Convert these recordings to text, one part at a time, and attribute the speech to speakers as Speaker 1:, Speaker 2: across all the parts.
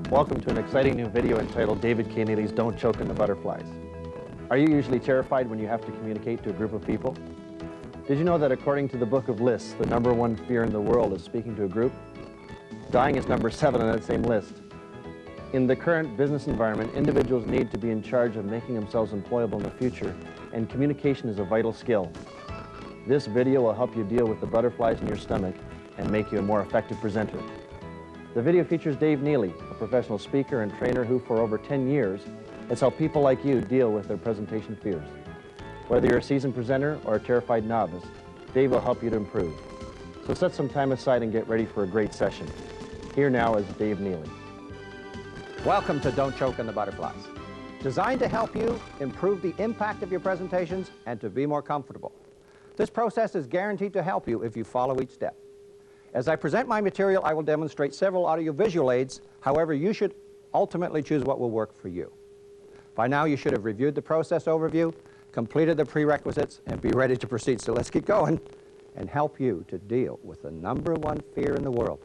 Speaker 1: Welcome to an exciting new video entitled David K. Neely's Don't Choke on the Butterflies. Are you usually terrified when you have to communicate to a group of people? Did you know that according to the Book of Lists, the #1 fear in the world is speaking to a group? Dying is number 7 on that same list. In the current business environment, individuals need to be in charge of making themselves employable in the future, and communication is a vital skill. This video will help you deal with the butterflies in your stomach and make you a more effective presenter. The video features Dave Neely, a professional speaker and trainer who for over 10 years has helped people like you deal with their presentation fears. Whether you're a seasoned presenter or a terrified novice, Dave will help you to improve. So set some time aside and get ready for a great session. Here now is Dave Neely.
Speaker 2: Welcome to Don't Choke on the Butterflies, designed to help you improve the impact of your presentations and to be more comfortable. This process is guaranteed to help you if you follow each step. As I present my material, I will demonstrate several audiovisual aids. However, you should ultimately choose what will work for you. By now, you should have reviewed the process overview, completed the prerequisites, and be ready to proceed. So let's get going and help you to deal with the #1 fear in the world,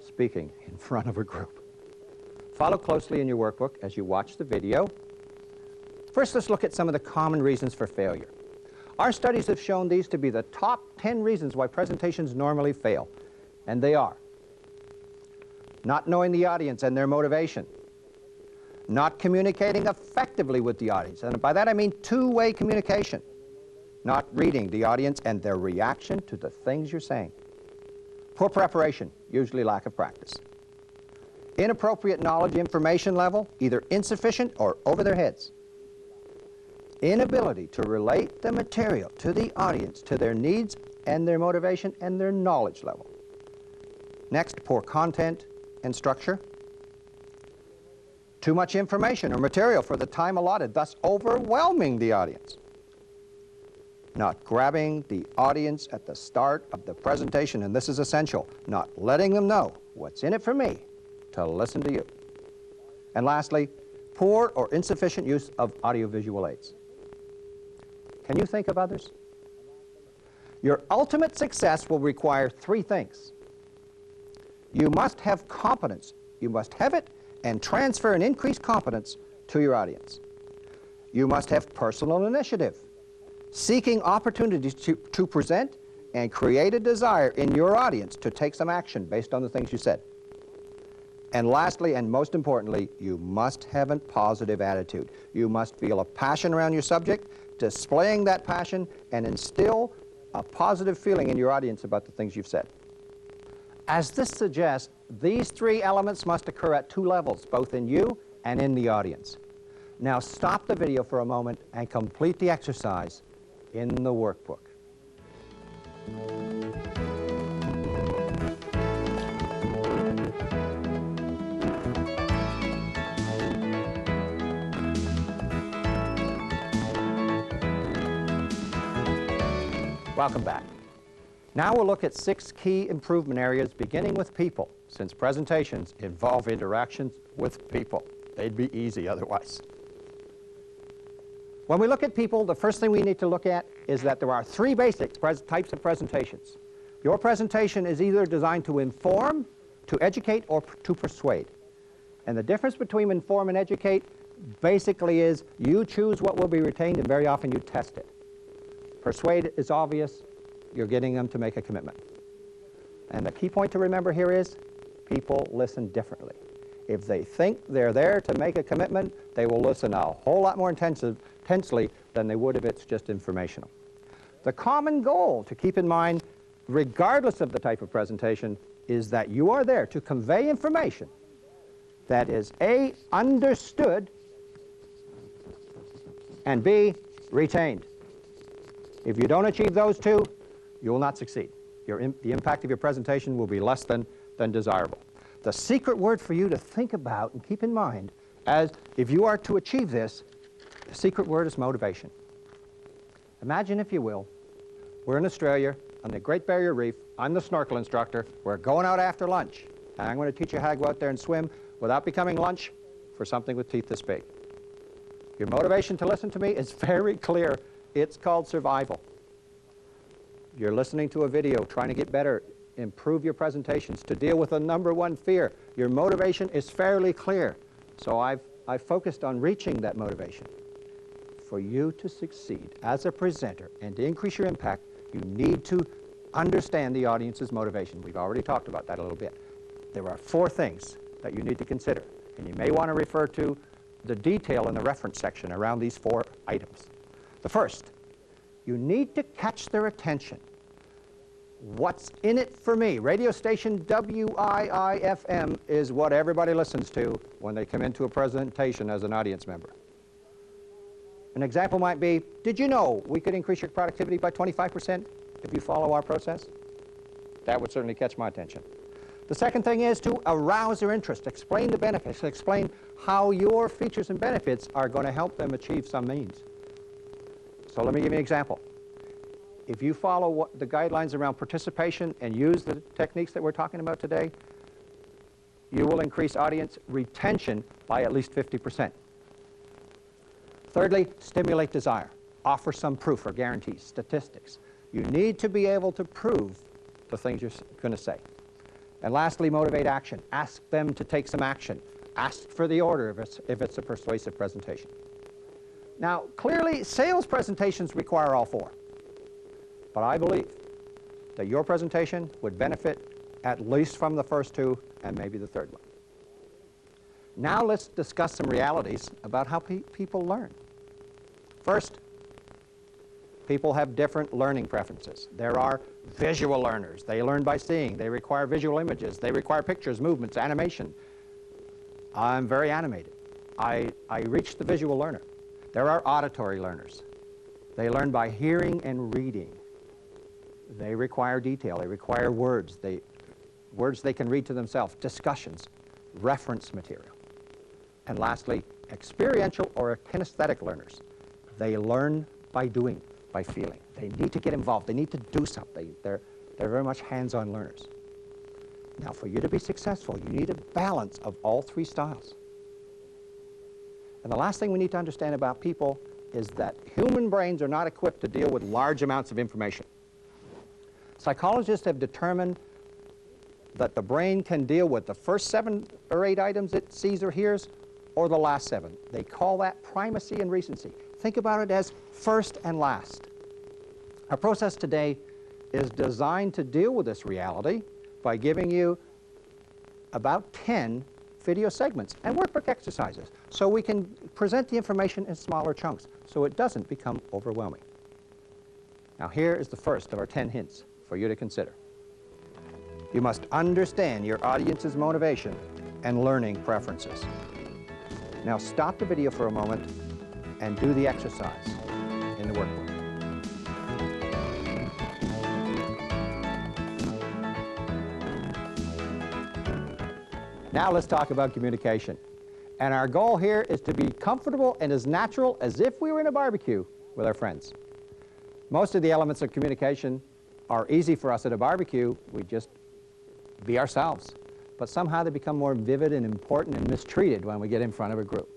Speaker 2: speaking in front of a group. Follow closely in your workbook as you watch the video. First, let's look at some of the common reasons for failure. Our studies have shown these to be the top 10 reasons why presentations normally fail. And they are: not knowing the audience and their motivation, not communicating effectively with the audience, and by that I mean two-way communication, not reading the audience and their reaction to the things you're saying, poor preparation, usually lack of practice, inappropriate knowledge information level, either insufficient or over their heads, inability to relate the material to the audience, to their needs and their motivation and their knowledge level. Next, poor content and structure. Too much information or material for the time allotted, thus overwhelming the audience. Not grabbing the audience at the start of the presentation, and this is essential, not letting them know what's in it for me to listen to you. And lastly, poor or insufficient use of audiovisual aids. Can you think of others? Your ultimate success will require 3 things. You must have competence. You must have it and transfer and increase competence to your audience. You must have personal initiative, seeking opportunities to present and create a desire in your audience to take some action based on the things you said. And lastly, and most importantly, you must have a positive attitude. You must feel a passion around your subject, displaying that passion, and instill a positive feeling in your audience about the things you've said. As this suggests, these 3 elements must occur at 2 levels, both in you and in the audience. Now stop the video for a moment and complete the exercise in the workbook. Welcome back. Now we'll look at 6 key improvement areas, beginning with people, since presentations involve interactions with people. They'd be easy otherwise. When we look at people, the first thing we need to look at is that there are 3 basic types of presentations. Your presentation is either designed to inform, to educate, or to persuade. And the difference between inform and educate basically is you choose what will be retained, and very often you test it. Persuade is obvious. You're getting them to make a commitment. And the key point to remember here is people listen differently. If they think they're there to make a commitment, they will listen a whole lot more intensely than they would if it's just informational. The common goal to keep in mind, regardless of the type of presentation, is that you are there to convey information that is A, understood, and B, retained. If you don't achieve those 2, you will not succeed. The impact of your presentation will be less than desirable. The secret word for you to think about and keep in mind, as if you are to achieve this, the secret word is motivation. Imagine, if you will, we're in Australia on the Great Barrier Reef. I'm the snorkel instructor. We're going out after lunch. And I'm going to teach you how to go out there and swim without becoming lunch for something with teeth this big. Your motivation to listen to me is very clear. It's called survival. You're listening to a video, trying to get better improve your presentations, to deal with the number one fear. Your motivation is fairly clear. So I've focused on reaching that motivation. For you to succeed as a presenter and to increase your impact, you need to understand the audience's motivation. We've already talked about that a little bit. There are 4 things that you need to consider, and you may want to refer to the detail in the reference section around these 4 items. The first, you need to catch their attention. What's in it for me? Radio station WIIFM is what everybody listens to when they come into a presentation as an audience member. An example might be, did you know we could increase your productivity by 25% if you follow our process? That would certainly catch my attention. The second thing is to arouse their interest, explain the benefits, explain how your features and benefits are going to help them achieve some means. So let me give you an example. If you follow the guidelines around participation and use the techniques that we're talking about today, you will increase audience retention by at least 50%. Thirdly, stimulate desire. Offer some proof or guarantees, statistics. You need to be able to prove the things you're going to say. And lastly, motivate action. Ask them to take some action. Ask for the order if it's a persuasive presentation. Now, clearly, sales presentations require all 4. But I believe that your presentation would benefit at least from the first 2 and maybe the third one. Now let's discuss some realities about how people learn. First, people have different learning preferences. There are visual learners. They learn by seeing. They require visual images. They require pictures, movements, animation. I'm very animated. I reach the visual learner. There are auditory learners. They learn by hearing and reading. They require detail. They require words. Words they can read to themselves, discussions, reference material. And lastly, experiential or kinesthetic learners. They learn by doing, by feeling. They need to get involved. They need to do something. They're very much hands-on learners. Now, for you to be successful, you need a balance of all 3 styles. And the last thing we need to understand about people is that human brains are not equipped to deal with large amounts of information. Psychologists have determined that the brain can deal with the first 7 or 8 items it sees or hears, or the last 7. They call that primacy and recency. Think about it as first and last. Our process today is designed to deal with this reality by giving you about 10 video segments and workbook exercises so we can present the information in smaller chunks so it doesn't become overwhelming. Now here is the first of our 10 hints for you to consider. You must understand your audience's motivation and learning preferences. Now stop the video for a moment and do the exercise in the workbook. Now let's talk about communication. And our goal here is to be comfortable and as natural as if we were in a barbecue with our friends. Most of the elements of communication are easy for us at a barbecue. We just be ourselves. But somehow they become more vivid and important and mistreated when we get in front of a group.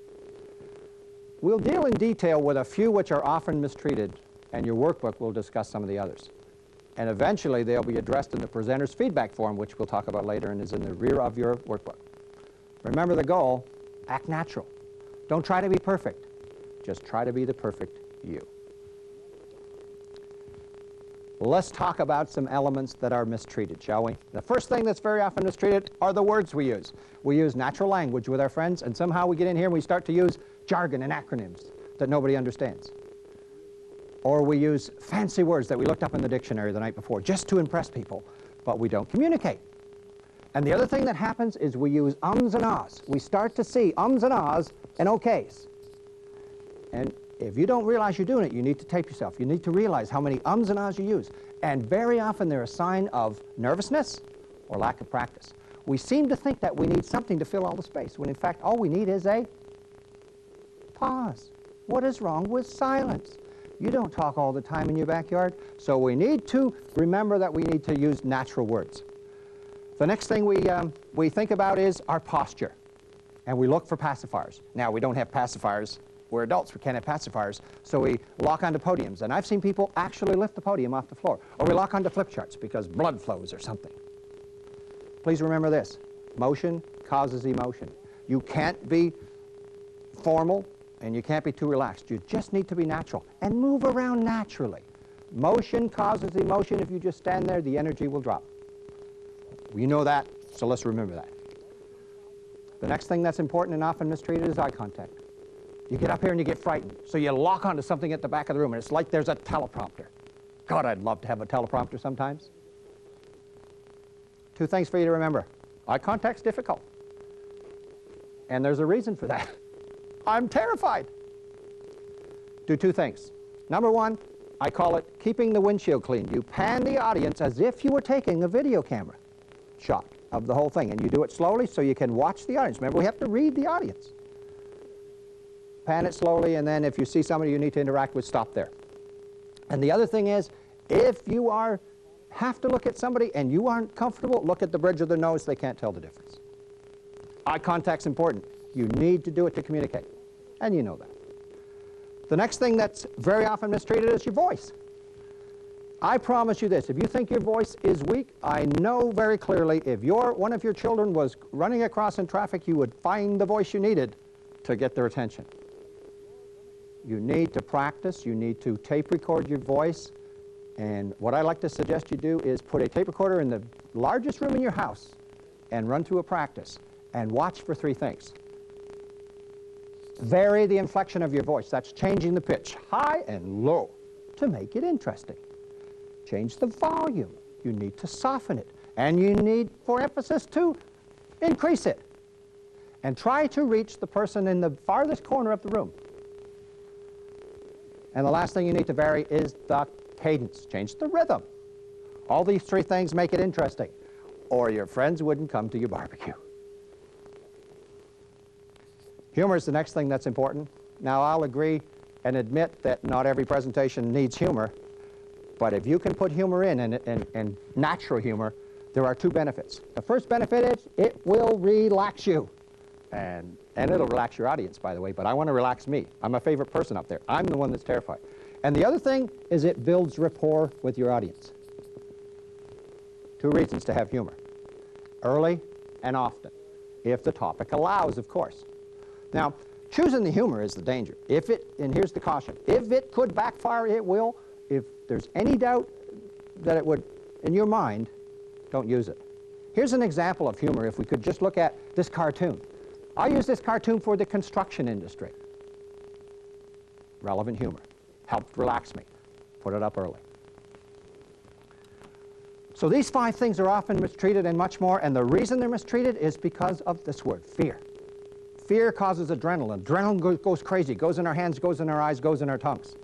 Speaker 2: We'll deal in detail with a few which are often mistreated, and your workbook will discuss some of the others. And eventually they'll be addressed in the presenter's feedback form, which we'll talk about later and is in the rear of your workbook. Remember the goal, act natural. Don't try to be perfect. Just try to be the perfect you. Let's talk about some elements that are mistreated, shall we? The first thing that's very often mistreated are the words we use. We use natural language with our friends, and somehow we get in here and we start to use jargon and acronyms that nobody understands. Or we use fancy words that we looked up in the dictionary the night before just to impress people, but we don't communicate. And the other thing that happens is we use ums and ahs. We start to see ums and ahs and okays. And if you don't realize you're doing it, you need to tape yourself. You need to realize how many ums and ahs you use. And very often they're a sign of nervousness or lack of practice. We seem to think that we need something to fill all the space, when in fact all we need is a pause. What is wrong with silence? You don't talk all the time in your backyard, so we need to remember that we need to use natural words. The next thing we think about is our posture, and we look for pacifiers. Now, we don't have pacifiers. We're adults. We can't have pacifiers, so we lock onto podiums, and I've seen people actually lift the podium off the floor, or we lock onto flip charts because blood flows or something. Please remember this. Motion causes emotion. You can't be formal and you can't be too relaxed. You just need to be natural and move around naturally. Motion causes emotion. If you just stand there, the energy will drop. We know that, so let's remember that. The next thing that's important and often mistreated is eye contact. You get up here and you get frightened, so you lock onto something at the back of the room, and it's like there's a teleprompter. God, I'd love to have a teleprompter sometimes. Two things for you to remember. Eye contact's difficult, and there's a reason for that. I'm terrified. Do two things. Number one, I call it keeping the windshield clean. You pan the audience as if you were taking a video camera shot of the whole thing, and you do it slowly so you can watch the audience. Remember, we have to read the audience. Pan it slowly, and then if you see somebody you need to interact with, stop there. And the other thing is, if you have to look at somebody and you aren't comfortable, look at the bridge of the nose. They can't tell the difference. Eye contact's important. You need to do it to communicate, and you know that. The next thing that's very often mistreated is your voice. I promise you this, if you think your voice is weak, I know very clearly if one of your children was running across in traffic, you would find the voice you needed to get their attention. You need to practice, you need to tape record your voice, and what I like to suggest you do is put a tape recorder in the largest room in your house and run through a practice and watch for three things. Vary the inflection of your voice. That's changing the pitch, high and low, to make it interesting. Change the volume. You need to soften it. And you need, for emphasis, to increase it. And try to reach the person in the farthest corner of the room. And the last thing you need to vary is the cadence. Change the rhythm. All these three things make it interesting, or your friends wouldn't come to your barbecue. Humor is the next thing that's important. Now, I'll agree and admit that not every presentation needs humor, but if you can put humor in, and natural humor, there are two benefits. The first benefit is it will relax you. And it'll relax your audience, by the way, but I want to relax me. I'm a favorite person up there. I'm the one that's terrified. And the other thing is it builds rapport with your audience. Two reasons to have humor. Early and often, if the topic allows, of course. Now, choosing the humor is the danger. And here's the caution, if it could backfire, it will. If there's any doubt that it would, in your mind, don't use it. Here's an example of humor if we could just look at this cartoon. I use this cartoon for the construction industry. Relevant humor. Helped relax me. Put it up early. So these 5 things are often mistreated and much more, and the reason they're mistreated is because of this word, fear. Fear causes adrenaline. Adrenaline goes crazy, goes in our hands, goes in our eyes, goes in our tongues.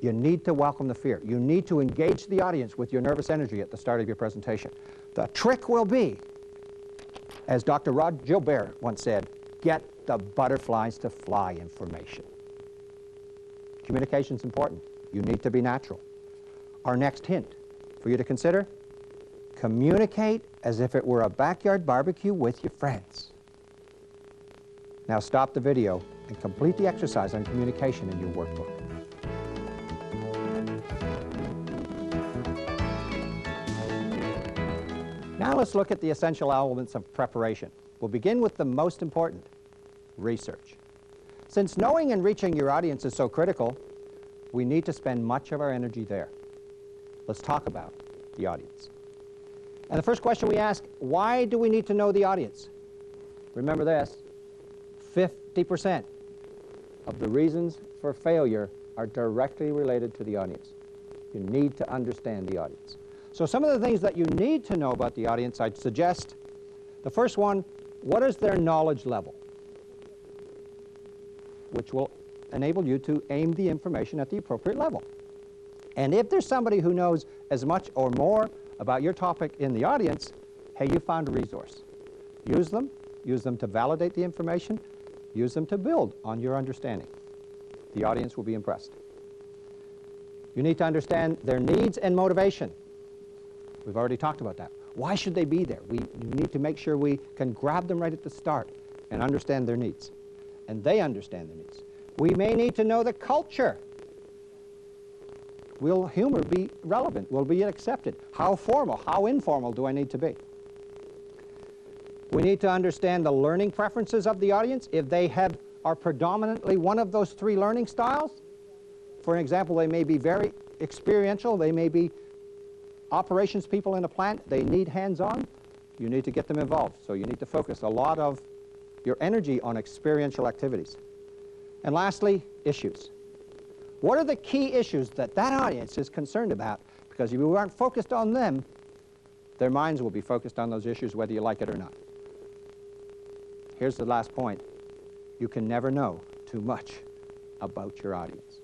Speaker 2: You need to welcome the fear. You need to engage the audience with your nervous energy at the start of your presentation. The trick will be, as Dr. Rod Gilbert once said, get the butterflies to fly information. Communication's important. You need to be natural. Our next hint for you to consider, communicate as if it were a backyard barbecue with your friends. Now stop the video and complete the exercise on communication in your workbook. Now let's look at the essential elements of preparation. We'll begin with the most important, research. Since knowing and reaching your audience is so critical, we need to spend much of our energy there. Let's talk about the audience. And the first question we ask, why do we need to know the audience? Remember this, 50% of the reasons for failure are directly related to the audience. You need to understand the audience. So some of the things that you need to know about the audience, I'd suggest, the first one, what is their knowledge level? Which will enable you to aim the information at the appropriate level. And if there's somebody who knows as much or more about your topic in the audience, hey, you found a resource. Use them to validate the information, use them to build on your understanding. The audience will be impressed. You need to understand their needs and motivation. We've already talked about that. Why should they be there? We need to make sure we can grab them right at the start and understand their needs. And they understand their needs. We may need to know the culture. Will humor be relevant? Will it be accepted? How formal, how informal do I need to be? We need to understand the learning preferences of the audience. If they are predominantly one of those three learning styles, for example, they may be very experiential, they may be operations people in a plant, they need hands-on, you need to get them involved. So you need to focus a lot of your energy on experiential activities. And lastly, issues. What are the key issues that that audience is concerned about? Because if you aren't focused on them, their minds will be focused on those issues whether you like it or not. Here's the last point. You can never know too much about your audience.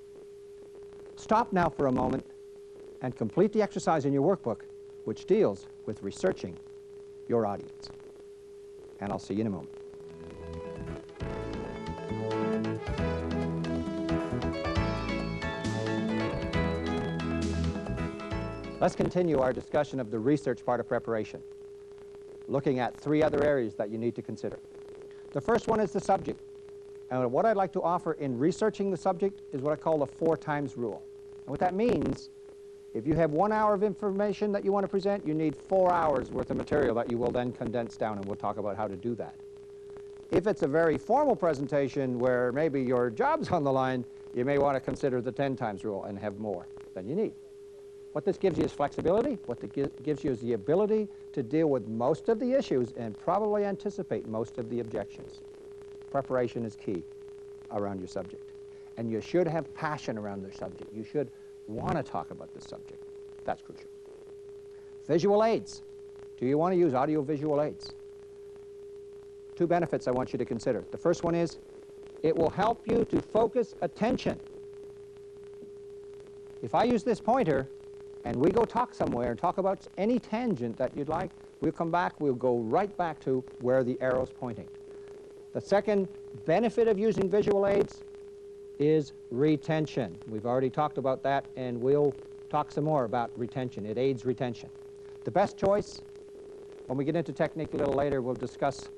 Speaker 2: Stop now for a moment and complete the exercise in your workbook which deals with researching your audience. And I'll see you in a moment. Let's continue our discussion of the research part of preparation, looking at three other areas that you need to consider. The first one is the subject. And what I'd like to offer in researching the subject is what I call the 4 times rule. And what that means, if you have 1 hour of information that you want to present, you need 4 hours worth of material that you will then condense down, and we'll talk about how to do that. If it's a very formal presentation where maybe your job's on the line, you may want to consider the 10 times rule and have more than you need. What this gives you is flexibility. What it gives you is the ability to deal with most of the issues and probably anticipate most of the objections. Preparation is key around your subject. And you should have passion around the subject. You should want to talk about this subject. That's crucial. Visual aids. Do you want to use audio-visual aids? 2 benefits I want you to consider. The first one is it will help you to focus attention. If I use this pointer and we go talk somewhere and talk about any tangent that you'd like, we'll come back, we'll go right back to where the arrow's pointing. The second benefit of using visual aids is retention. We've already talked about that, and we'll talk some more about retention. It aids retention. The best choice, when we get into technique a little later, we'll discuss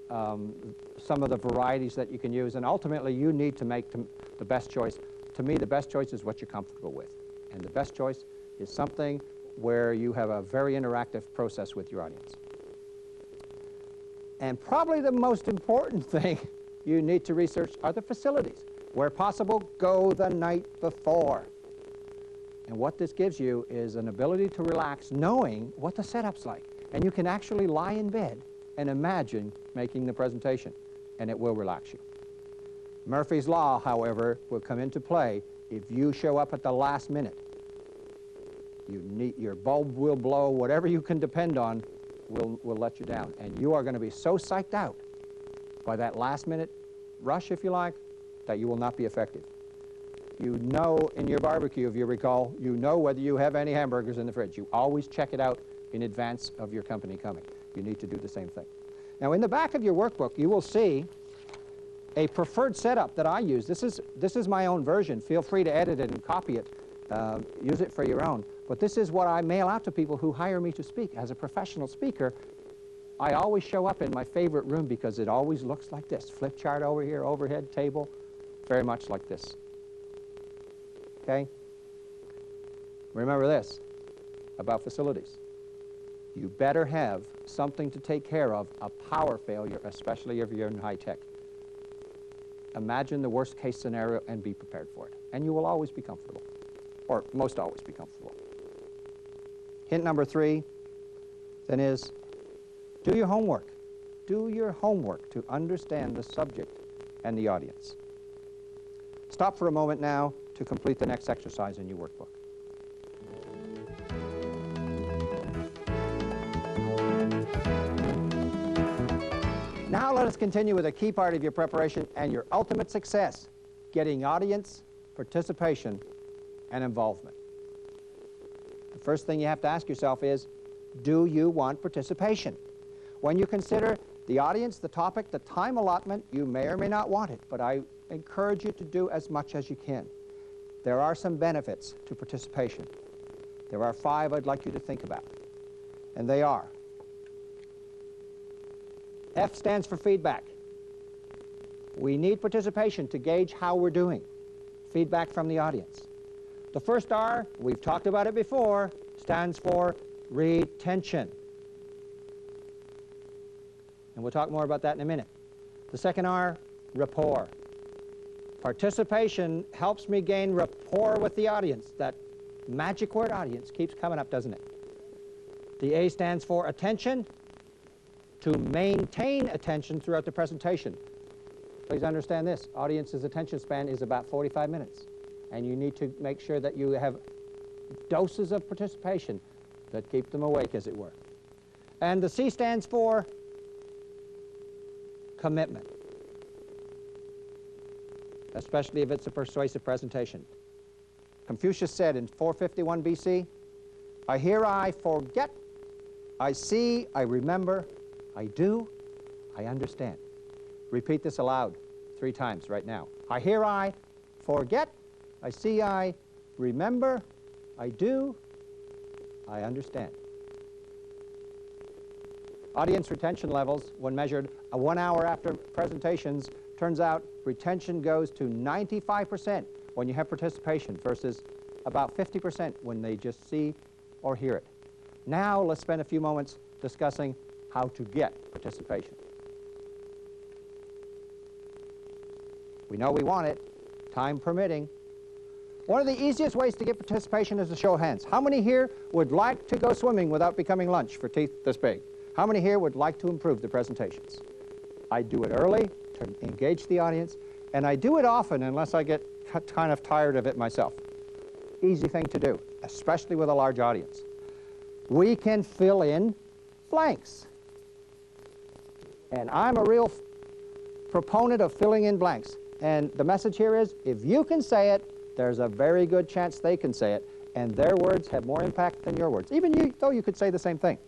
Speaker 2: some of the varieties that you can use, and ultimately you need to make the best choice. To me, the best choice is what you're comfortable with. And the best choice is something where you have a very interactive process with your audience. And probably the most important thing you need to research are the facilities. Where possible, go the night before. And what this gives you is an ability to relax knowing what the setup's like. And you can actually lie in bed and imagine making the presentation, and it will relax you. Murphy's Law, however, will come into play if you show up at the last minute. Your bulb will blow. Whatever you can depend on will let you down. And you are going to be so psyched out by that last-minute rush, if you like, that you will not be effective. You know in your barbecue, if you recall, you know whether you have any hamburgers in the fridge. You always check it out in advance of your company coming. You need to do the same thing. Now, in the back of your workbook, you will see a preferred setup that I use. This is my own version. Feel free to edit it and copy it. Use it for your own. But this is what I mail out to people who hire me to speak. As a professional speaker, I always show up in my favorite room because it always looks like this. Flip chart over here, overhead table, very much like this. Okay? Remember this about facilities. You better have something to take care of a power failure, especially if you're in high tech. Imagine the worst case scenario and be prepared for it. And you will always be comfortable, or most always be comfortable. Hint number 3 then is do your homework. Do your homework to understand the subject and the audience. Stop for a moment now to complete the next exercise in your workbook. Now let us continue with a key part of your preparation and your ultimate success, getting audience participation and involvement. The first thing you have to ask yourself is, do you want participation? When you consider the audience, the topic, the time allotment, you may or may not want it, but I encourage you to do as much as you can. There are some benefits to participation. There are 5 I'd like you to think about, and they are: F stands for feedback. We need participation to gauge how we're doing. Feedback from the audience. The first R, we've talked about it before, stands for retention. And we'll talk more about that in a minute. The second R, rapport. Participation helps me gain rapport with the audience. That magic word audience keeps coming up, doesn't it? The A stands for attention. To maintain attention throughout the presentation. Please understand this. Audience's attention span is about 45 minutes. And you need to make sure that you have doses of participation that keep them awake, as it were. And the C stands for commitment, especially if it's a persuasive presentation. Confucius said in 451 BC, I hear, I forget, I see, I remember, I do, I understand. Repeat this aloud 3 times right now. I hear, I forget, I see, I remember, I do, I understand. Audience retention levels, when measured 1 hour after presentations, turns out retention goes to 95% when you have participation versus about 50% when they just see or hear it. Now let's spend a few moments discussing how to get participation. We know we want it, time permitting. One of the easiest ways to get participation is a show of hands. How many here would like to go swimming without becoming lunch for teeth this big? How many here would like to improve the presentations? I do it early to engage the audience, and I do it often unless I get kind of tired of it myself. Easy thing to do, especially with a large audience. We can fill in blanks. And I'm a real proponent of filling in blanks. And the message here is, if you can say it, there's a very good chance they can say it, and their words have more impact than your words, even though you could say the same thing.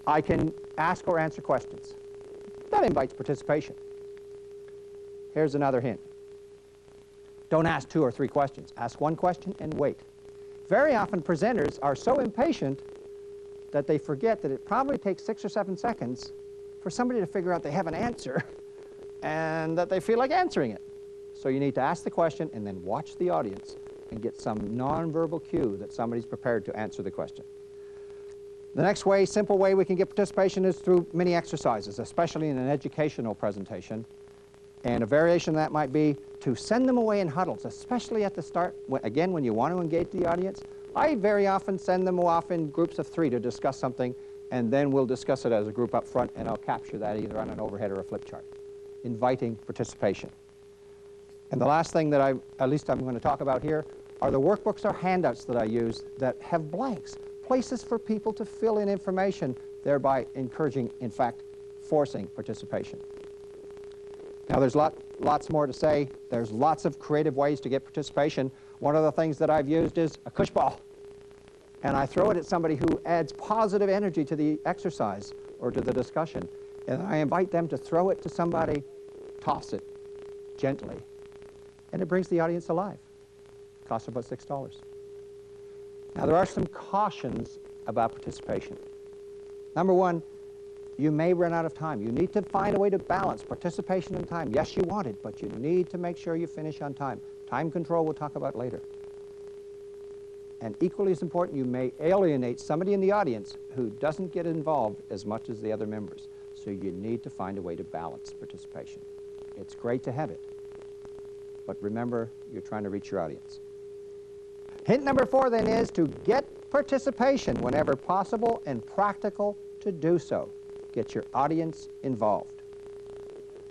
Speaker 2: I can ask or answer questions. That invites participation. Here's another hint. Don't ask 2 or 3 questions. Ask 1 question and wait. Very often presenters are so impatient that they forget that it probably takes 6 or 7 seconds for somebody to figure out they have an answer and that they feel like answering it. So you need to ask the question and then watch the audience and get some nonverbal cue that somebody's prepared to answer the question. The next way, simple way we can get participation is through mini exercises, especially in an educational presentation. And a variation of that might be to send them away in huddles, especially at the start. Again, when you want to engage the audience, I very often send them off in groups of 3 to discuss something, and then we'll discuss it as a group up front, and I'll capture that either on an overhead or a flip chart, inviting participation. And the last thing that I'm going to talk about here are the workbooks or handouts that I use that have blanks, places for people to fill in information, thereby encouraging, in fact, forcing participation. Now, there's lots more to say. There's lots of creative ways to get participation. One of the things that I've used is a cush ball. And I throw it at somebody who adds positive energy to the exercise or to the discussion. And I invite them to throw it to somebody, toss it gently. And it brings the audience alive. It costs about $6. Now, there are some cautions about participation. Number 1, you may run out of time. You need to find a way to balance participation and time. Yes, you want it, but you need to make sure you finish on time. Time control we'll talk about later. And equally as important, you may alienate somebody in the audience who doesn't get involved as much as the other members. So you need to find a way to balance participation. It's great to have it, but remember, you're trying to reach your audience. Hint number 4 then is to get participation whenever possible and practical to do so. Get your audience involved.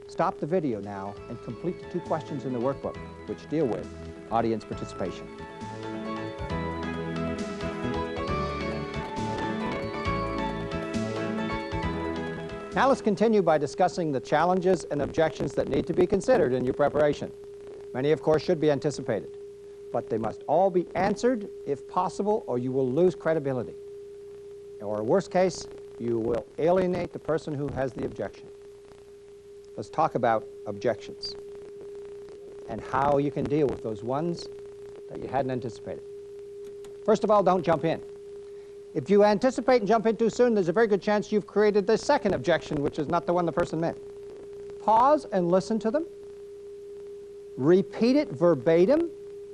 Speaker 2: Stop the video now and complete the 2 questions in the workbook which deal with audience participation. Now let's continue by discussing the challenges and objections that need to be considered in your preparation. Many, of course, should be anticipated, but they must all be answered if possible, or you will lose credibility. Or worst case, you will alienate the person who has the objection. Let's talk about objections and how you can deal with those ones that you hadn't anticipated. First of all, don't jump in. If you anticipate and jump in too soon, there's a very good chance you've created the second objection, which is not the one the person meant. Pause and listen to them. Repeat it verbatim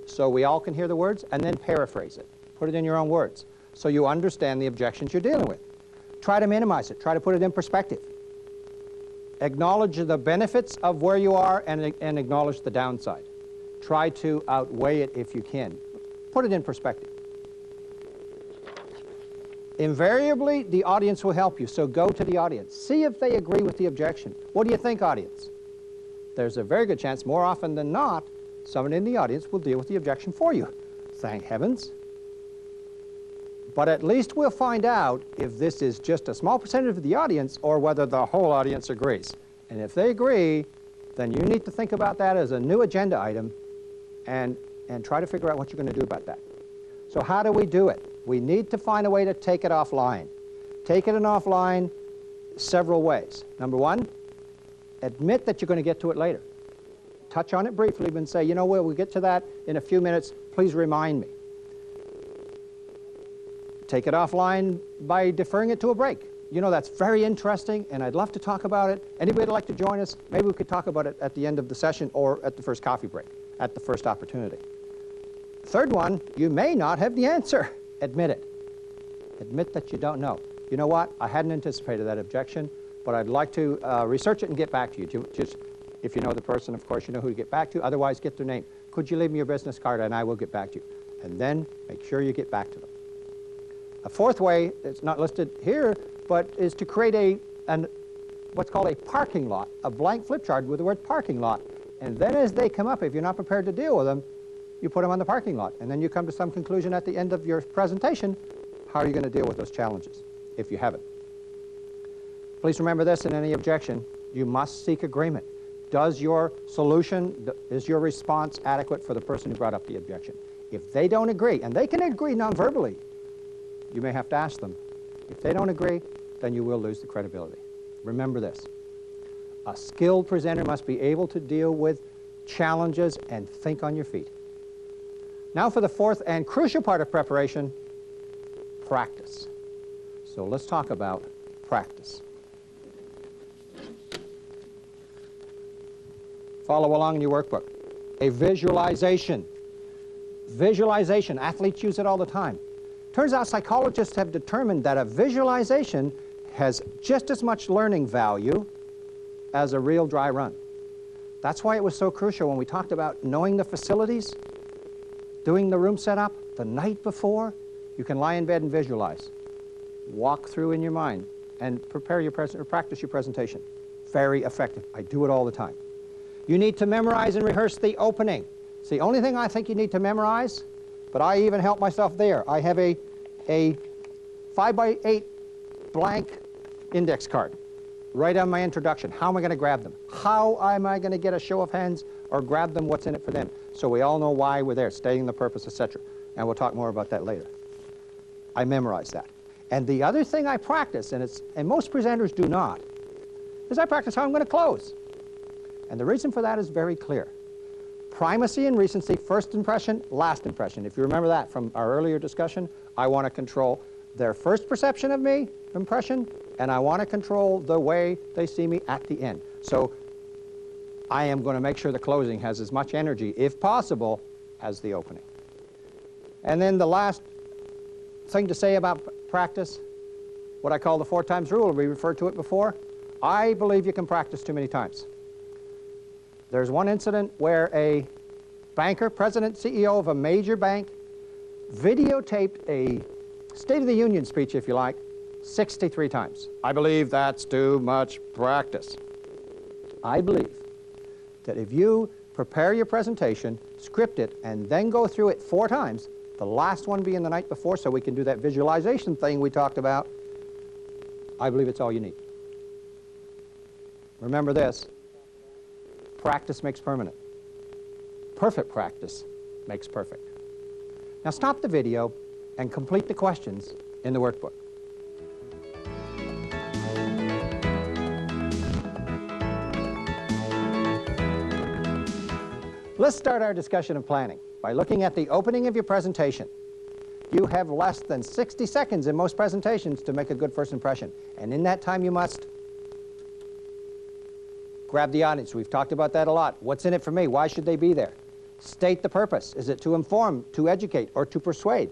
Speaker 2: so we all can hear the words, and then paraphrase it. Put it in your own words so you understand the objections you're dealing with. Try to minimize it. Try to put it in perspective. Acknowledge the benefits of where you are and acknowledge the downside. Try to outweigh it if you can. Put it in perspective. Invariably, the audience will help you, so go to the audience. See if they agree with the objection. What do you think, audience? There's a very good chance, more often than not, someone in the audience will deal with the objection for you. Thank heavens. But at least we'll find out if this is just a small percentage of the audience or whether the whole audience agrees. And if they agree, then you need to think about that as a new agenda item and try to figure out what you're going to do about that. So how do we do it? We need to find a way to take it offline. Take it offline several ways. Number one, admit that you're going to get to it later. Touch on it briefly and say, you know what, we'll get to that in a few minutes. Please remind me. Take it offline by deferring it to a break. You know, that's very interesting, and I'd love to talk about it. Anybody would like to join us? Maybe we could talk about it at the end of the session or at the first coffee break, at the first opportunity. Third one, you may not have the answer. Admit it. Admit that you don't know. You know what? I hadn't anticipated that objection, but I'd like to research it and get back to you. Just, if you know the person, of course, you know who to get back to. Otherwise, get their name. Could you leave me your business card, and I will get back to you. And then make sure you get back to them. A fourth way, it's not listed here, but is to create what's called a parking lot, a blank flip chart with the word parking lot. And then as they come up, if you're not prepared to deal with them, you put them on the parking lot. And then you come to some conclusion at the end of your presentation. How are you going to deal with those challenges, if you haven't? Please remember this in any objection. You must seek agreement. Does your solution, is your response adequate for the person who brought up the objection? If they don't agree, and they can agree non-verbally, you may have to ask them. If they don't agree, then you will lose the credibility. Remember this. A skilled presenter must be able to deal with challenges and think on your feet. Now for the fourth and crucial part of preparation, practice. So let's talk about practice. Follow along in your workbook. A visualization. Visualization. Athletes use it all the time. Turns out psychologists have determined that a visualization has just as much learning value as a real dry run. That's why it was so crucial when we talked about knowing the facilities, doing the room setup the night before. You can lie in bed and visualize. Walk through in your mind and practice your presentation. Very effective. I do it all the time. You need to memorize and rehearse the opening. It's the only thing I think you need to memorize, but I even help myself there. I have a 5x8 blank index card right on my introduction. How am I going to grab them? How am I going to get a show of hands or grab them? What's in it for them? So we all know why we're there, stating the purpose, etc. And we'll talk more about that later. I memorize that. And the other thing I practice, and most presenters do not, is I practice how I'm going to close. And the reason for that is very clear. Primacy and recency, first impression, last impression. If you remember that from our earlier discussion, I want to control their first perception of me, impression, and I want to control the way they see me at the end. So I am going to make sure the closing has as much energy, if possible, as the opening. And then the last thing to say about practice, what I call the 4 times rule, we referred to it before. I believe you can practice too many times. There's one incident where a banker, president, CEO of a major bank, videotaped a State of the Union speech, if you like, 63 times. I believe that's too much practice. I believe that if you prepare your presentation, script it, and then go through it 4 times, the last one being the night before, so we can do that visualization thing we talked about, I believe it's all you need. Remember this. Practice makes permanent. Perfect practice makes perfect. Now stop the video and complete the questions in the workbook. Let's start our discussion of planning by looking at the opening of your presentation. You have less than 60 seconds in most presentations to make a good first impression. And in that time, you must grab the audience. We've talked about that a lot. What's in it for me? Why should they be there? State the purpose. Is it to inform, to educate, or to persuade?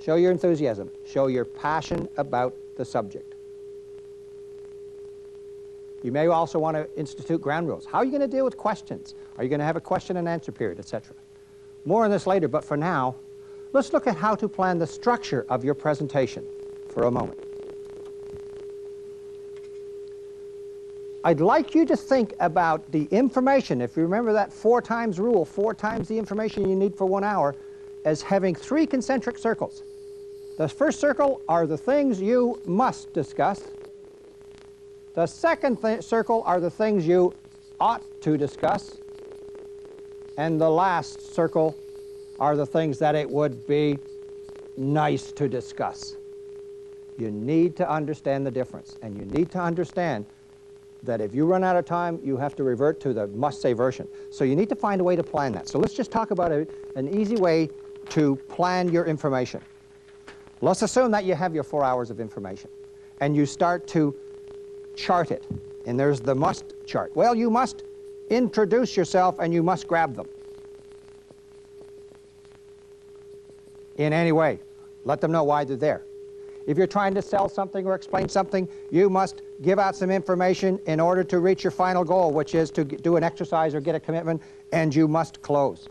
Speaker 2: Show your enthusiasm. Show your passion about the subject. You may also want to institute ground rules. How are you going to deal with questions? Are you going to have a question and answer period, etc.? More on this later, but for now, let's look at how to plan the structure of your presentation for a moment. I'd like you to think about the information, if you remember that 4 times rule, 4 times the information you need for 1 hour, as having 3 concentric circles. The first circle are the things you must discuss. The second circle are the things you ought to discuss. And the last circle are the things that it would be nice to discuss. You need to understand the difference, and you need to understand that if you run out of time, you have to revert to the must-say version. So you need to find a way to plan that. So let's just talk about an easy way to plan your information. Let's assume that you have your 4 hours of information, and you start to chart it. And there's the must chart. Well, you must introduce yourself, and you must grab them in any way. Let them know why they're there. If you're trying to sell something or explain something, you must give out some information in order to reach your final goal, which is to do an exercise or get a commitment, and you must close.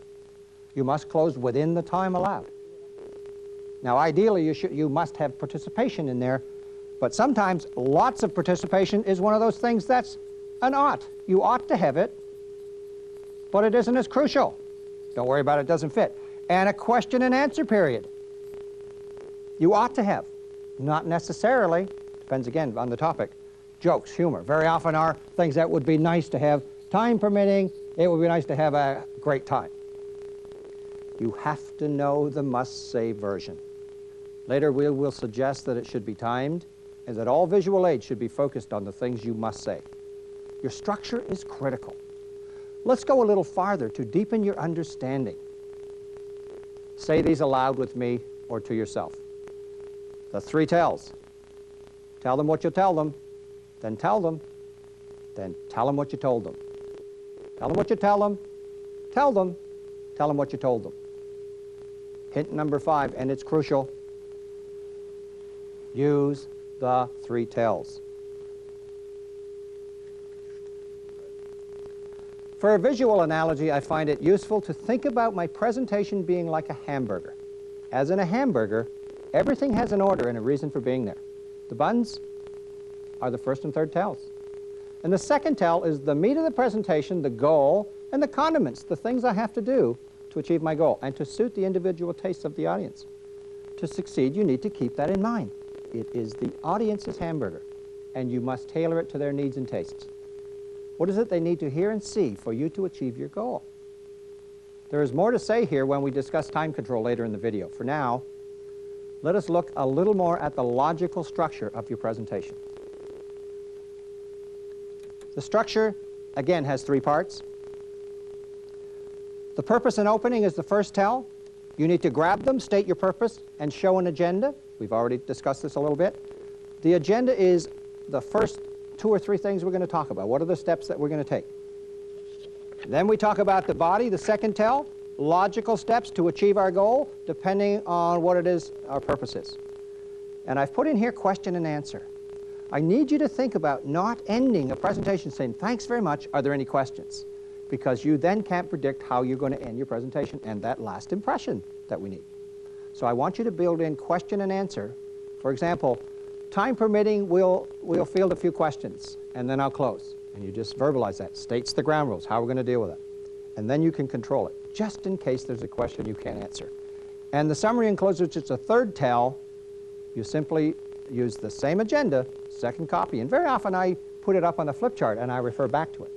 Speaker 2: You must close within the time allowed. Now, ideally, you must have participation in there, but sometimes lots of participation is one of those things that's an ought. You ought to have it, but it isn't as crucial. Don't worry about it, it doesn't fit. And a question and answer period. You ought to have. Not necessarily, depends again on the topic, jokes, humor. Very often are things that would be nice to have. Time permitting, it would be nice to have a great time. You have to know the must-say version. Later we will suggest that it should be timed and that all visual aids should be focused on the things you must say. Your structure is critical. Let's go a little farther to deepen your understanding. Say these aloud with me or to yourself. The 3 tells. Tell them what you tell them, then tell them, then tell them what you told them. Tell them what you tell them, tell them what you told them. Hint number 5, and it's crucial. Use the 3 tells. For a visual analogy, I find it useful to think about my presentation being like a hamburger. As in a hamburger, everything has an order and a reason for being there. The buns are the first and third tells. And the second tell is the meat of the presentation, the goal, and the condiments, the things I have to do to achieve my goal and to suit the individual tastes of the audience. To succeed, you need to keep that in mind. It is the audience's hamburger, and you must tailor it to their needs and tastes. What is it they need to hear and see for you to achieve your goal? There is more to say here when we discuss time control later in the video. For now, let us look a little more at the logical structure of your presentation. The structure, again, has 3 parts. The purpose and opening is the first tell. You need to grab them, state your purpose, and show an agenda. We've already discussed this a little bit. The agenda is the first 2 or 3 things we're going to talk about. What are the steps that we're going to take? Then we talk about the body, the second tell, logical steps to achieve our goal, depending on what it is our purpose is. And I've put in here question and answer. I need you to think about not ending a presentation saying, thanks very much, are there any questions? Because you then can't predict how you're going to end your presentation and that last impression that we need. So I want you to build in question and answer. For example, time permitting, we'll field a few questions, and then I'll close. And you just verbalize that. States the ground rules, how we're going to deal with it. And then you can control it, just in case there's a question you can't answer. And the summary and close, which is a third tell, you simply use the same agenda, second copy, and very often I put it up on a flip chart and I refer back to it.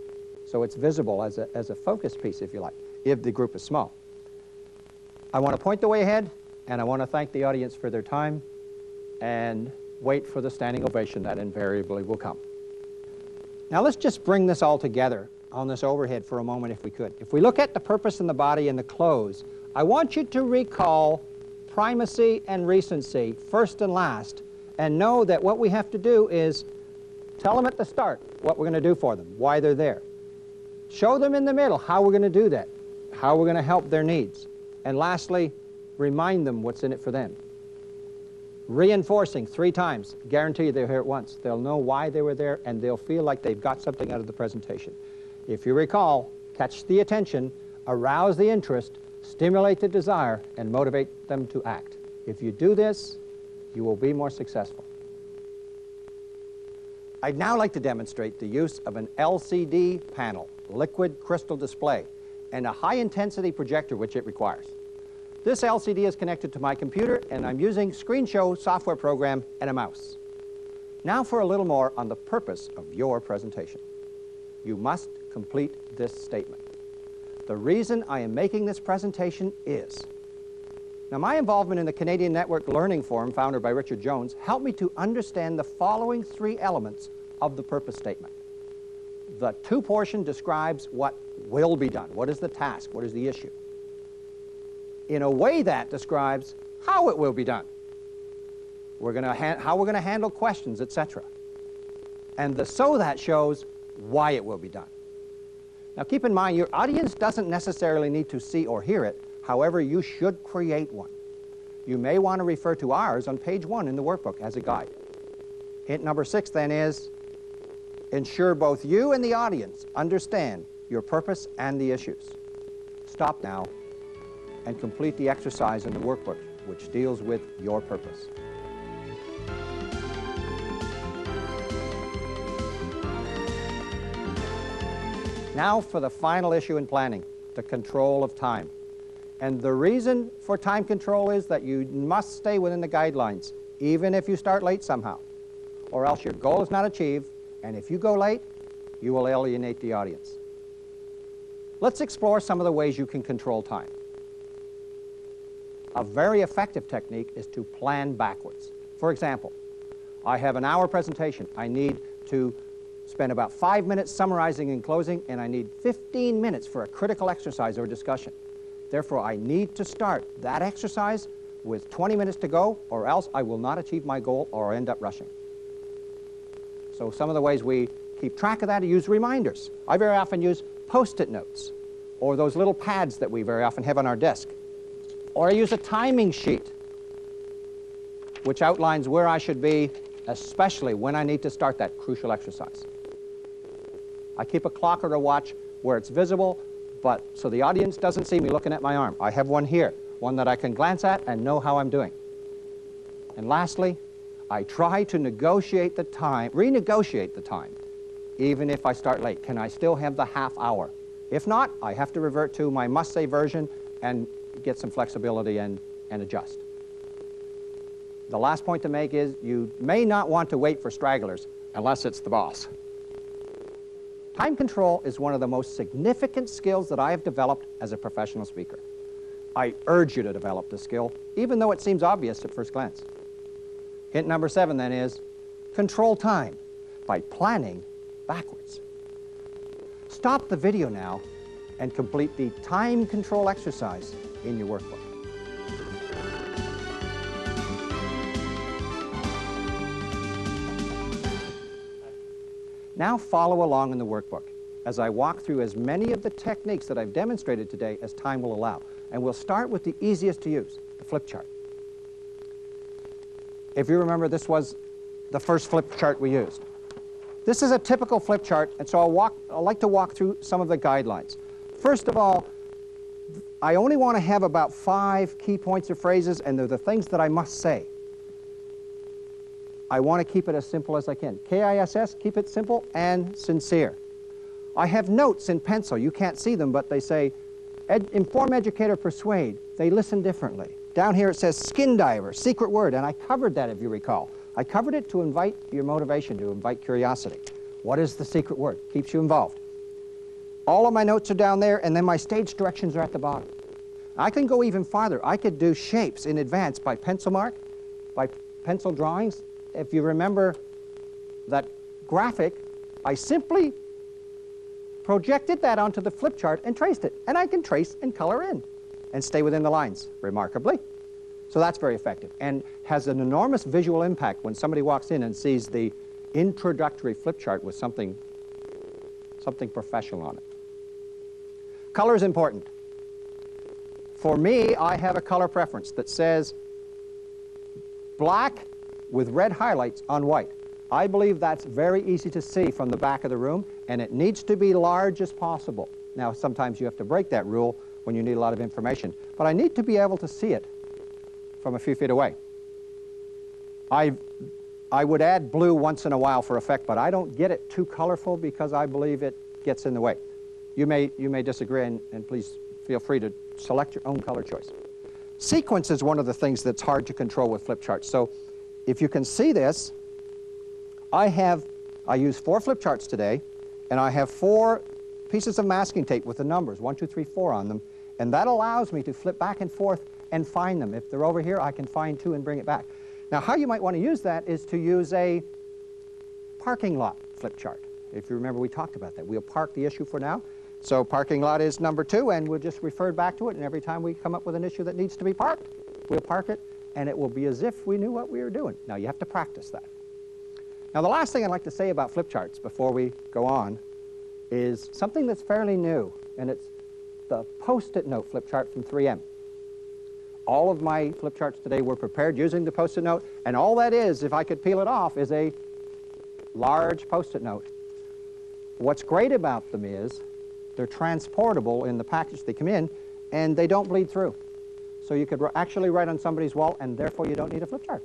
Speaker 2: So it's visible as a focus piece, if you like, if the group is small. I want to point the way ahead, and I want to thank the audience for their time, and wait for the standing ovation that invariably will come. Now let's just bring this all together on this overhead for a moment if we could. If we look at the purpose and the body and the close, I want you to recall primacy and recency, first and last, and know that what we have to do is tell them at the start what we're going to do for them, why they're there. Show them in the middle how we're going to do that, how we're going to help their needs. And lastly, remind them what's in it for them. Reinforcing 3 times. Guarantee you they'll hear it once. They'll know why they were there, and they'll feel like they've got something out of the presentation. If you recall, catch the attention, arouse the interest, stimulate the desire, and motivate them to act. If you do this, you will be more successful. I'd now like to demonstrate the use of an LCD panel, liquid crystal display, and a high-intensity projector which it requires. This LCD is connected to my computer, and I'm using Screen Show software program and a mouse. Now for a little more on the purpose of your presentation. You must complete this statement. The reason I am making this presentation is... Now, my involvement in the Canadian Network Learning Forum, founded by Richard Jones, helped me to understand the following 3 elements of the purpose statement. The to portion describes what will be done. What is the task? What is the issue? In a way that describes how it will be done. How we're going to handle questions, etc. And the so that shows why it will be done. Now keep in mind, your audience doesn't necessarily need to see or hear it. However, you should create one. You may want to refer to ours on page 1 in the workbook as a guide. Hint number 6 then is, ensure both you and the audience understand your purpose and the issues. Stop now and complete the exercise in the workbook which deals with your purpose. Now for the final issue in planning, the control of time. And the reason for time control is that you must stay within the guidelines, even if you start late somehow, or else your goal is not achieved, and if you go late, you will alienate the audience. Let's explore some of the ways you can control time. A very effective technique is to plan backwards. For example, I have an hour presentation. I need to spend about 5 minutes summarizing and closing, and I need 15 minutes for a critical exercise or discussion. Therefore, I need to start that exercise with 20 minutes to go, or else I will not achieve my goal or end up rushing. So some of the ways we keep track of that are use reminders. I very often use Post-it notes, or those little pads that we very often have on our desk. Or I use a timing sheet, which outlines where I should be, especially when I need to start that crucial exercise. I keep a clock or a watch where it's visible, but so the audience doesn't see me looking at my arm. I have one here, one that I can glance at and know how I'm doing. And lastly, I try to renegotiate the time, even if I start late. Can I still have the half hour? If not, I have to revert to my must-say version and get some flexibility and adjust. The last point to make is you may not want to wait for stragglers unless it's the boss. Time control is one of the most significant skills that I have developed as a professional speaker. I urge you to develop the skill, even though it seems obvious at first glance. Hint number 7 then is control time by planning backwards. Stop the video now and complete the time control exercise in your workbook. Now follow along in the workbook as I walk through as many of the techniques that I've demonstrated today as time will allow. And we'll start with the easiest to use, the flip chart. If you remember, this was the first flip chart we used. This is a typical flip chart, and so I'll like to walk through some of the guidelines. First of all, I only want to have about 5 key points or phrases, and they're the things that I must say. I want to keep it as simple as I can. KISS, keep it simple and sincere. I have notes in pencil. You can't see them, but they say, inform, educate, or persuade. They listen differently. Down here it says skin diver, secret word, and I covered that if you recall. I covered it to invite your motivation, to invite curiosity. What is the secret word? Keeps you involved. All of my notes are down there, and then my stage directions are at the bottom. I can go even farther. I could do shapes in advance by pencil mark, by pencil drawings. If you remember that graphic, I simply projected that onto the flip chart and traced it. And I can trace and color in and stay within the lines, remarkably. So that's very effective and has an enormous visual impact when somebody walks in and sees the introductory flip chart with something professional on it. Color is important. For me, I have a color preference that says black with red highlights on white. I believe that's very easy to see from the back of the room, and it needs to be large as possible. Now, sometimes you have to break that rule when you need a lot of information, but I need to be able to see it from a few feet away. I would add blue once in a while for effect, but I don't get it too colorful because I believe it gets in the way. You may disagree, and please feel free to select your own color choice. Sequence is one of the things that's hard to control with flip charts. So if you can see this, I use 4 flip charts today, and I have 4 pieces of masking tape with the numbers, 1, 2, 3, 4 on them, and that allows me to flip back and forth and find them. If they're over here, I can find 2 and bring it back. Now, how you might want to use that is to use a parking lot flip chart. If you remember, we talked about that. We'll park the issue for now. So parking lot is number 2, and we'll just refer back to it, and every time we come up with an issue that needs to be parked, we'll park it, and it will be as if we knew what we were doing. Now, you have to practice that. Now, the last thing I'd like to say about flip charts before we go on is something that's fairly new, and it's the Post-it note flip chart from 3M. All of my flip charts today were prepared using the Post-it note, and all that is, if I could peel it off, is a large Post-it note. What's great about them is they're transportable in the package they come in, and they don't bleed through. So you could actually write on somebody's wall, and therefore you don't need a flip chart.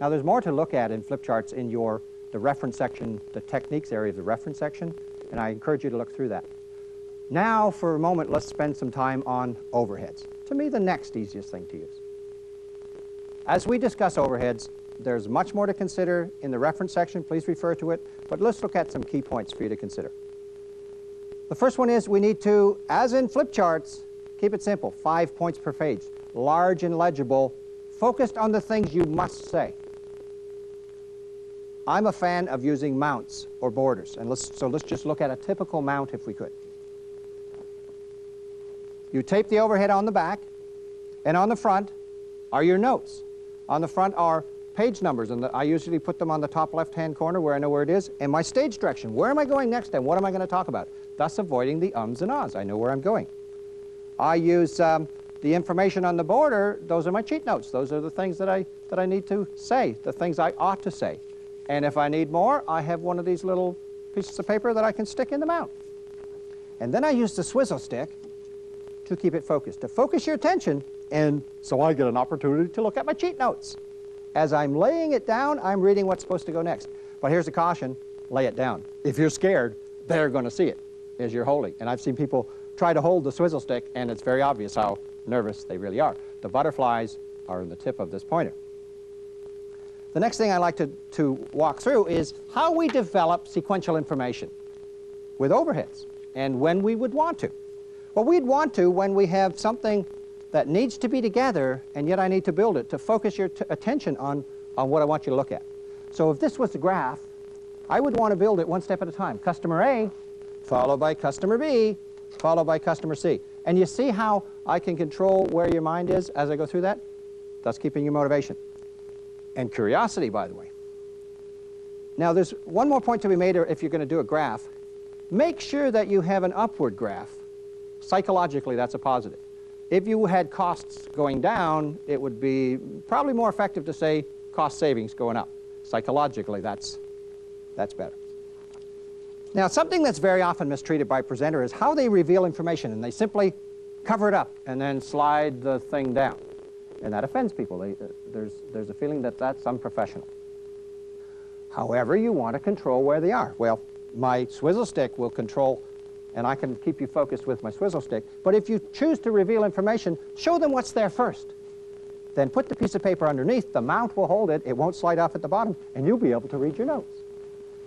Speaker 2: Now, there's more to look at in flip charts in the reference section, the techniques area of the reference section, and I encourage you to look through that. Now, for a moment, let's spend some time on overheads. To me, the next easiest thing to use. As we discuss overheads, there's much more to consider in the reference section. Please refer to it, but let's look at some key points for you to consider. The first one is we need to, as in flip charts, keep it simple, 5 points per page, large and legible, focused on the things you must say. I'm a fan of using mounts or borders, and let's just look at a typical mount if we could. You tape the overhead on the back, and on the front are your notes. On the front are page numbers, and I usually put them on the top left-hand corner where I know where it is, and my stage direction. Where am I going next, and what am I going to talk about? Thus avoiding the ums and ahs. I know where I'm going. I use the information on the border. Those are my cheat notes. Those are the things that I need to say, the things I ought to say. And if I need more, I have one of these little pieces of paper that I can stick in the mount. And then I use the swizzle stick to keep it focused, to focus your attention, and so I get an opportunity to look at my cheat notes. As I'm laying it down, I'm reading what's supposed to go next. But here's a caution, lay it down. If you're scared, they're going to see it as you're holding. And I've seen people try to hold the swizzle stick, and it's very obvious how nervous they really are. The butterflies are in the tip of this pointer. The next thing I like to walk through is how we develop sequential information with overheads and when we would want to. Well, we'd want to when we have something that needs to be together, and yet I need to build it to focus your attention on what I want you to look at. So if this was the graph, I would want to build it one step at a time. Customer A, followed by customer B, followed by customer C. And you see how I can control where your mind is as I go through that? Thus keeping your motivation. And curiosity, by the way. Now, there's one more point to be made if you're going to do a graph. Make sure that you have an upward graph. Psychologically, that's a positive. If you had costs going down, it would be probably more effective to say cost savings going up. Psychologically, that's better. Now, something that's very often mistreated by presenters is how they reveal information, and they simply cover it up and then slide the thing down. And that offends people. There's a feeling that that's unprofessional. However, you want to control where they are. Well, my swizzle stick will control, and I can keep you focused with my swizzle stick. But if you choose to reveal information, show them what's there first. Then put the piece of paper underneath. The mount will hold it. It won't slide off at the bottom, and you'll be able to read your notes.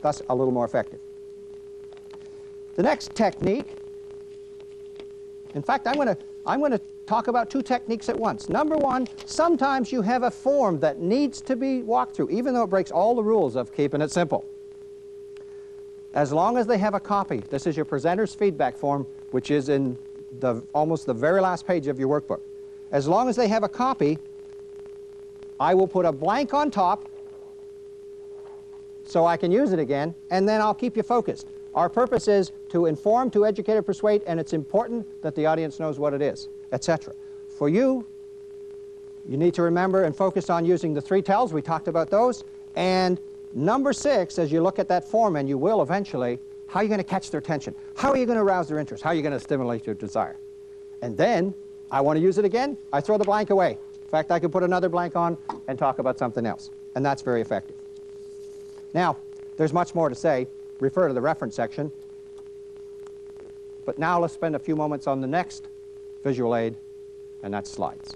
Speaker 2: Thus, a little more effective. The next technique, in fact, I'm going to talk about 2 techniques at once. Number one, sometimes you have a form that needs to be walked through, even though it breaks all the rules of keeping it simple. As long as they have a copy, this is your presenter's feedback form, which is in almost the very last page of your workbook. As long as they have a copy, I will put a blank on top so I can use it again, and then I'll keep you focused. Our purpose is to inform, to educate, or persuade, and it's important that the audience knows what it is, etc. For you, You need to remember and focus on using the 3 tells. We talked about those. And number 6, as you look at that form, and you will eventually, how are you going to catch their attention? How are you going to arouse their interest? How are you going to stimulate their desire? And then, I want to use it again, I throw the blank away. In fact, I could put another blank on and talk about something else. And that's very effective. Now, there's much more to say. Refer to the reference section. But now let's spend a few moments on the next visual aid, and that's slides.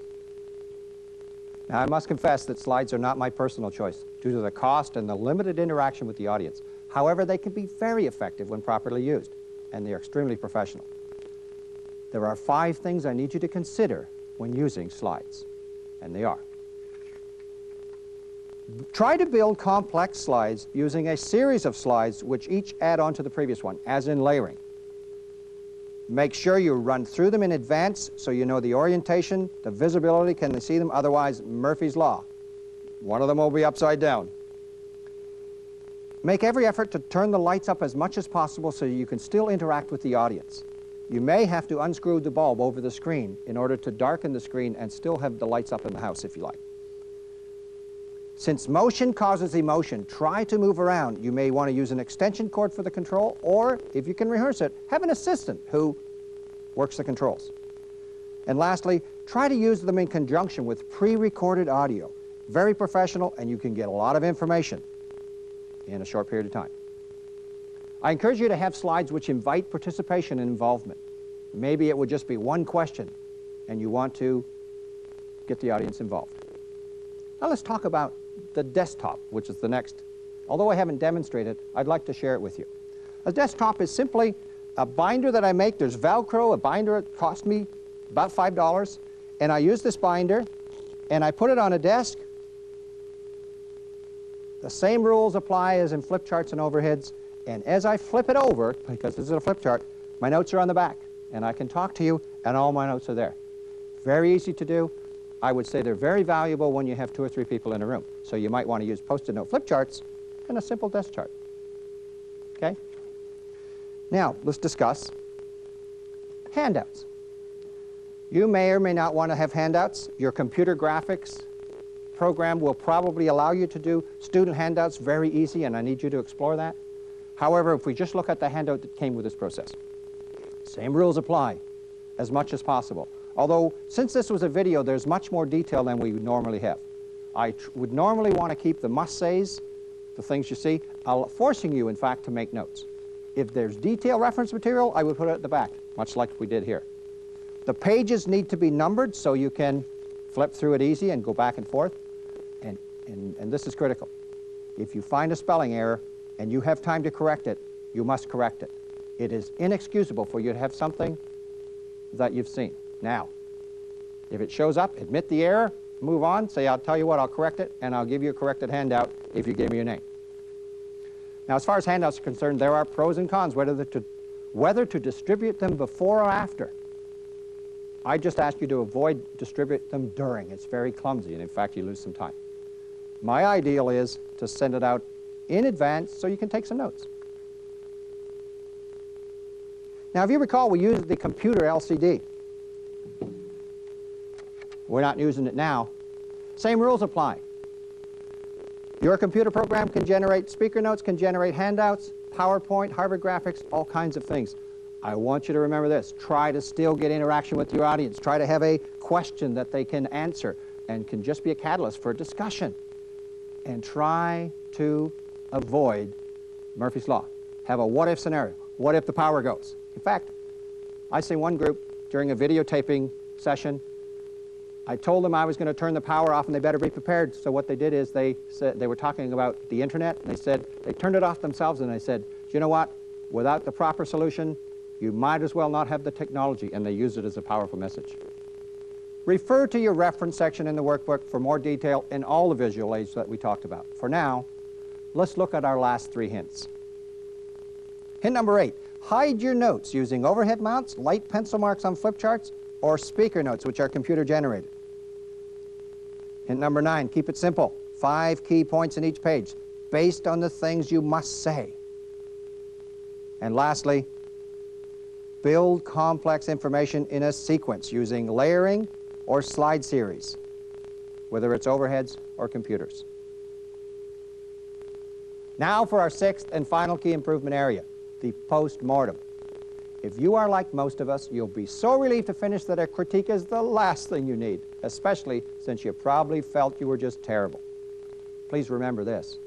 Speaker 2: Now, I must confess that slides are not my personal choice due to the cost and the limited interaction with the audience. However, they can be very effective when properly used, and they are extremely professional. There are 5 things I need you to consider when using slides, and they are: try to build complex slides using a series of slides which each add on to the previous one, as in layering. Make sure you run through them in advance so you know the orientation, the visibility, can they see them? Otherwise, Murphy's Law. One of them will be upside down. Make every effort to turn the lights up as much as possible so you can still interact with the audience. You may have to unscrew the bulb over the screen in order to darken the screen and still have the lights up in the house if you like. Since motion causes emotion, try to move around. You may want to use an extension cord for the control, or if you can rehearse it, have an assistant who works the controls. And lastly, try to use them in conjunction with pre-recorded audio. Very professional, and you can get a lot of information in a short period of time. I encourage you to have slides which invite participation and involvement. Maybe it would just be one question, and you want to get the audience involved. Now let's talk about the desktop, which is the next. Although I haven't demonstrated, I'd like to share it with you. A desktop is simply a binder that I make. There's Velcro, a binder. It cost me about $5. And I use this binder, and I put it on a desk. The same rules apply as in flip charts and overheads. And as I flip it over, because this is a flip chart, my notes are on the back. And I can talk to you, and all my notes are there. Very easy to do. I would say they're very valuable when you have 2 or 3 people in a room. So you might want to use Post-it note flip charts and a simple desk chart. Okay? Now, let's discuss handouts. You may or may not want to have handouts. Your computer graphics program will probably allow you to do student handouts very easy, and I need you to explore that. However, if we just look at the handout that came with this process, same rules apply as much as possible. Although, since this was a video, there's much more detail than we would normally have. I would normally want to keep the must-says, the things you see, forcing you, in fact, to make notes. If there's detailed reference material, I would put it at the back, much like we did here. The pages need to be numbered so you can flip through it easy and go back and forth. And this is critical. If you find a spelling error and you have time to correct it, you must correct it. It is inexcusable for you to have something that you've seen. Now, if it shows up, admit the error, move on, say, I'll tell you what, I'll correct it, and I'll give you a corrected handout if you give me your name. Now, as far as handouts are concerned, there are pros and cons, whether to distribute them before or after. I just ask you to avoid distribute them during. It's very clumsy, and in fact, you lose some time. My ideal is to send it out in advance so you can take some notes. Now, if you recall, we used the computer LCD. We're not using it now. Same rules apply. Your computer program can generate speaker notes, can generate handouts, PowerPoint, Harvard graphics, all kinds of things. I want you to remember this. Try to still get interaction with your audience. Try to have a question that they can answer and can just be a catalyst for a discussion. And try to avoid Murphy's Law. Have a what-if scenario. What if the power goes? In fact, I see one group during a videotaping session, I told them I was going to turn the power off and they better be prepared. So what they did is they said, they were talking about the internet, and they said they turned it off themselves, and they said, you know what, without the proper solution, you might as well not have the technology, and they used it as a powerful message. Refer to your reference section in the workbook for more detail in all the visual aids that we talked about. For now, let's look at our last 3 hints. Hint number 8, hide your notes using overhead mounts, light pencil marks on flip charts, or speaker notes, which are computer generated. Hint number 9, keep it simple. 5 key points in each page, based on the things you must say. And lastly, build complex information in a sequence using layering or slide series. whether it's overheads or computers. Now for our sixth and final key improvement area, the post-mortem. If you are like most of us, you'll be so relieved to finish that a critique is the last thing you need, especially since you probably felt you were just terrible. Please remember this.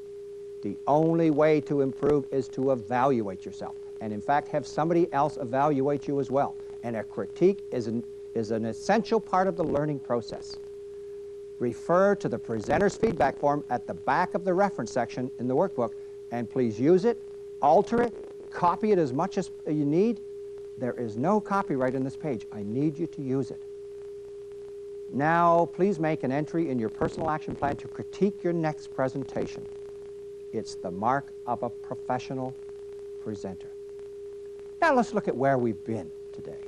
Speaker 2: The only way to improve is to evaluate yourself, and in fact have somebody else evaluate you as well. And a critique is an essential part of the learning process. Refer to the presenter's feedback form at the back of the reference section in the workbook, and please use it, alter it, copy it as much as you need. There is no copyright in this page. I need you to use it. Now, please make an entry in your personal action plan to critique your next presentation. It's the mark of a professional presenter. Now let's look at where we've been today.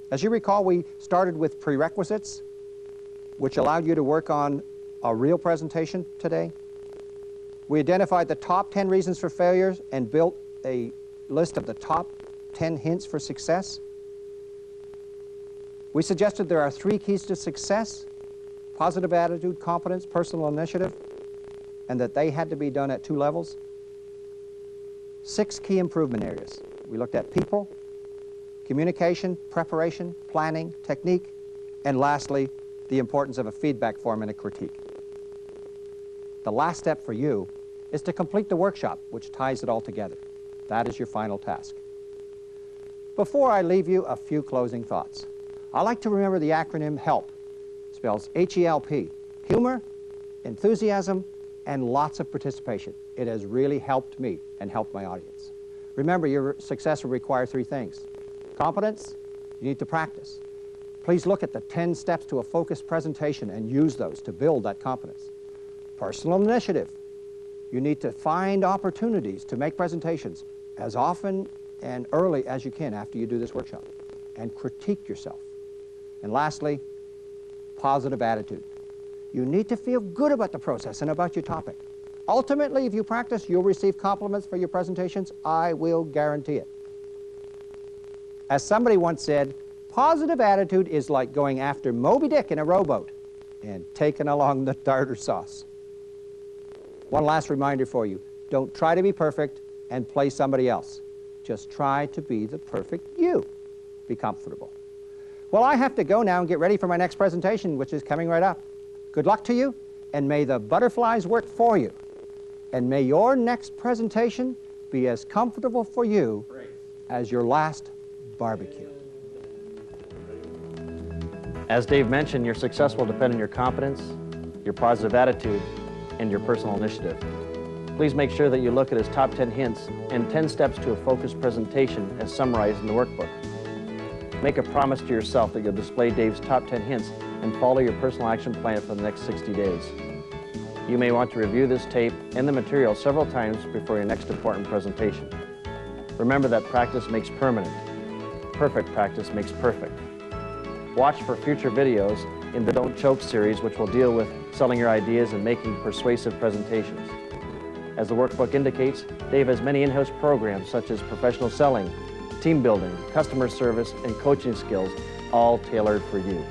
Speaker 2: As you recall, we started with prerequisites, which allowed you to work on a real presentation today. We identified the top 10 reasons for failures and built a list of the top 10 hints for success. We suggested there are 3 keys to success: positive attitude, competence, personal initiative, and that they had to be done at 2 levels. 6 key improvement areas. We looked at people, communication, preparation, planning, technique, and lastly, the importance of a feedback form and a critique. The last step for you is to complete the workshop, which ties it all together. That is your final task. Before I leave you, a few closing thoughts. I like to remember the acronym HELP. It spells H-E-L-P. Humor, enthusiasm, and lots of participation. It has really helped me and helped my audience. Remember, your success will require 3 things. Competence, you need to practice. Please look at the 10 steps to a focused presentation and use those to build that competence. Personal initiative, you need to find opportunities to make presentations as often and early as you can after you do this workshop, and critique yourself. And lastly, positive attitude. You need to feel good about the process and about your topic. Ultimately, if you practice, you'll receive compliments for your presentations. I will guarantee it. As somebody once said, positive attitude is like going after Moby Dick in a rowboat and taking along the tartar sauce. One last reminder for you. Don't try to be perfect and play somebody else. Just try to be the perfect you. Be comfortable. Well, I have to go now and get ready for my next presentation, which is coming right up. Good luck to you, and may the butterflies work for you. And may your next presentation be as comfortable for you as your last barbecue.
Speaker 1: As Dave mentioned, your success will depend on your competence, your positive attitude, and your personal initiative. Please make sure that you look at his top 10 hints and 10 steps to a focused presentation as summarized in the workbook. Make a promise to yourself that you'll display Dave's top 10 hints and follow your personal action plan for the next 60 days. You may want to review this tape and the material several times before your next important presentation. Remember that practice makes permanent. Perfect practice makes perfect. Watch for future videos in the Don't Choke series, which will deal with selling your ideas and making persuasive presentations. As the workbook indicates, Dave has many in-house programs such as professional selling, team building, customer service, and coaching skills, all tailored for you.